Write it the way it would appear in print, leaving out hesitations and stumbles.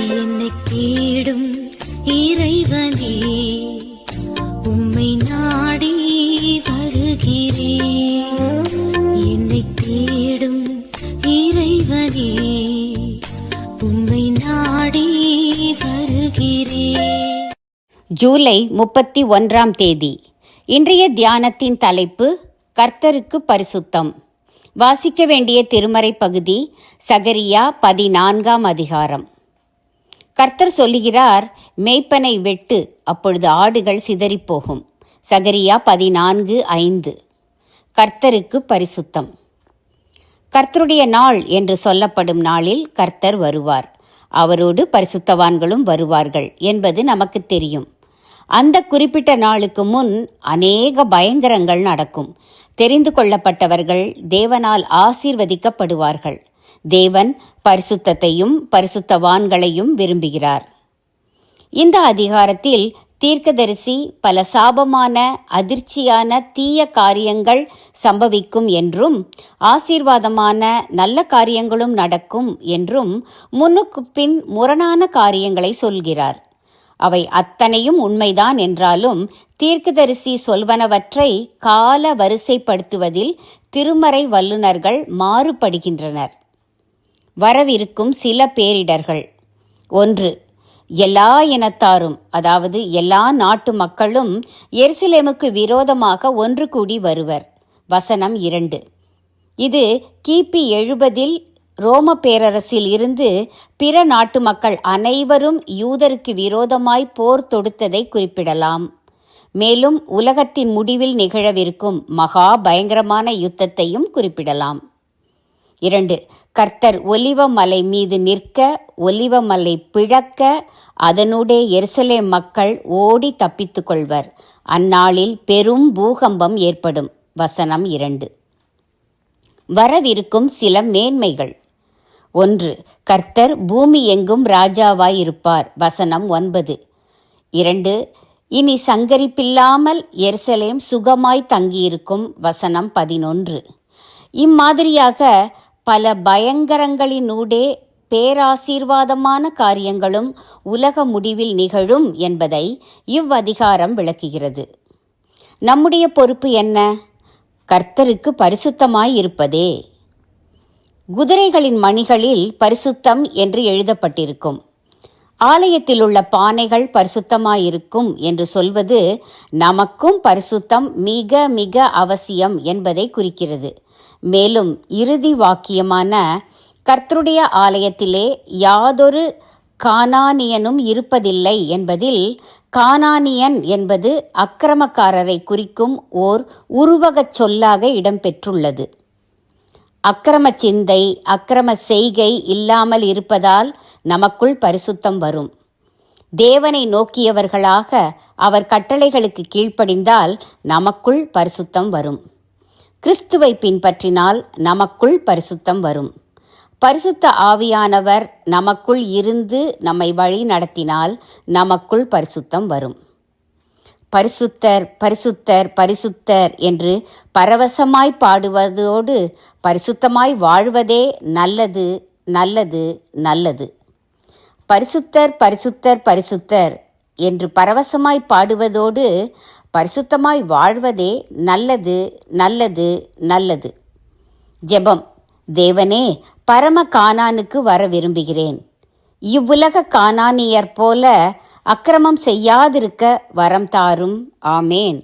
என்னை தேடும் இறைவனே, உம்மை நாடி வருகிறேன். என்னை தேடும் இறைவனே, உம்மை நாடி வருகிறேன். ஜூலை 31ஆம் தேதி. இன்றைய தியானத்தின் தலைப்பு கர்த்தருக்கு பரிசுத்தம். வாசிக்க வேண்டிய திருமறை பகுதி சகரியா 14ஆம் அதிகாரம். கர்த்தர் சொல்லுகிறார், மேய்ப்பனை வெட்டு, அப்பொழுது ஆடுகள் சிதறிப்போகும். சகரியா 14:5. கர்த்தருக்கு பரிசுத்தம். கர்த்தருடைய நாள் என்று சொல்லப்படும் நாளில் கர்த்தர் வருவார். அவரோடு பரிசுத்தவான்களும் வருவார்கள் என்பது நமக்கு தெரியும். அந்த குறிப்பிட்ட நாளுக்கு முன் அநேக பயங்கரங்கள் நடக்கும். தெரிந்து கொள்ளப்பட்டவர்கள் தேவனால் ஆசீர்வதிக்கப்படுவார்கள். தேவன் பரிசுத்தத்தையும் பரிசுத்தவான்களையும் விரும்புகிறார். இந்த அதிகாரத்தில் தீர்க்கதரிசி பல சாபமான, அதிர்ச்சியான, தீய காரியங்கள் சம்பவிக்கும் என்றும், ஆசீர்வாதமான நல்ல காரியங்களும் நடக்கும் என்றும் முன்னுக்கு பின் முரணான காரியங்களை சொல்கிறார். அவை அத்தனையும் உண்மைதான் என்றாலும் தீர்க்கதரிசி சொல்வனவற்றை கால வரிசைப்படுத்துவதில் திருமறை வல்லுநர்கள் மாறுபடுகின்றனர். வரவிருக்கும் சில பேரிடர்கள். 1. எல்லா இனத்தாரும், அதாவது எல்லா நாட்டு மக்களும் எருசலேமுக்கு விரோதமாக ஒன்று கூடி வருவர். வசனம் 2. இது கிபி 70 ரோம பேரரசில் இருந்து பிற நாட்டு மக்கள் அனைவரும் யூதருக்கு விரோதமாய் போர் தொடுத்ததை குறிப்பிடலாம். மேலும் உலகத்தின் முடிவில் நிகழவிருக்கும் மகா பயங்கரமான யுத்தத்தையும் குறிப்பிடலாம். 2. கர்த்தர் ஒலிவ மலை மீது நிற்க, ஒலிவ மலை பிளக்க, அதனூடே எருசலேம் மக்கள் ஓடி தப்பித்துக் கொள்வர். அந்நாளில் பெரும் பூகம்பம் ஏற்படும். வசனம் 2. வரவிருக்கும் சில மேன்மைகள். 1. கர்த்தர் பூமி எங்கும் ராஜாவாய் இருப்பார். வசனம் 9. 2. இனி சங்கரிப்பில்லாமல் எருசலேம் சுகமாய் தங்கியிருக்கும். வசனம் 11. இம்மாதிரியாக பல பயங்கரங்களினூடே பேராசீர்வாதமான காரியங்களும் உலக முடிவில் நிகழும் என்பதை இவ்வதிகாரம் விளக்குகிறது. நம்முடைய பொறுப்பு என்ன? கர்த்தருக்கு பரிசுத்தமாய் இருப்பதே. குதிரைகளின் மணிகளில் பரிசுத்தம் என்று எழுதப்பட்டிருக்கும். ஆலயத்தில் உள்ள பானைகள் பரிசுத்தமாயிருக்கும் என்று சொல்வது நமக்கும் பரிசுத்தம் மிக மிக அவசியம் என்பதை குறிக்கிறது. மேலும் இறுதி வாக்கியமான கர்த்தருடைய ஆலயத்திலே யாதொரு கானானியனும் இருப்பதில்லை என்பதில் கானானியன் என்பது அக்கிரமக்காரரை குறிக்கும் ஓர் உருவகச் சொல்லாக இடம்பெற்றுள்ளது. அக்கிரம சிந்தை, அக்கிரம செய்கை இல்லாமல் இருப்பதால் நமக்குள் பரிசுத்தம் வரும். தேவனை நோக்கியவர்களாக அவர் கட்டளைகளுக்கு கீழ்ப்படிந்தால் நமக்குள் பரிசுத்தம் வரும். கிறிஸ்துவை பின்பற்றினால் நமக்குள் பரிசுத்தம் வரும். பரிசுத்த ஆவியானவர் நமக்குள் இருந்து நம்மை வழி நடத்தினால் நமக்குள் பரிசுத்தம் வரும். பரிசுத்தர், பரிசுத்தர், பரிசுத்தர் என்று பரவசமாய் பாடுவதோடு பரிசுத்தமாய் வாழ்வதே நல்லது, நல்லது, நல்லது. பரிசுத்தர், பரிசுத்தர், பரிசுத்தர் என்று பரவசமாய் பாடுவதோடு பரிசுத்தமாய் வாழ்வதே நல்லது, நல்லது, நல்லது. ஜெபம். தேவனே, பரம கானானுக்கு வர விரும்புகிறேன். இவ்வுலக கானானியர் போல அக்கிரமம் செய்யாதிருக்க வரம் தாரும். ஆமேன்.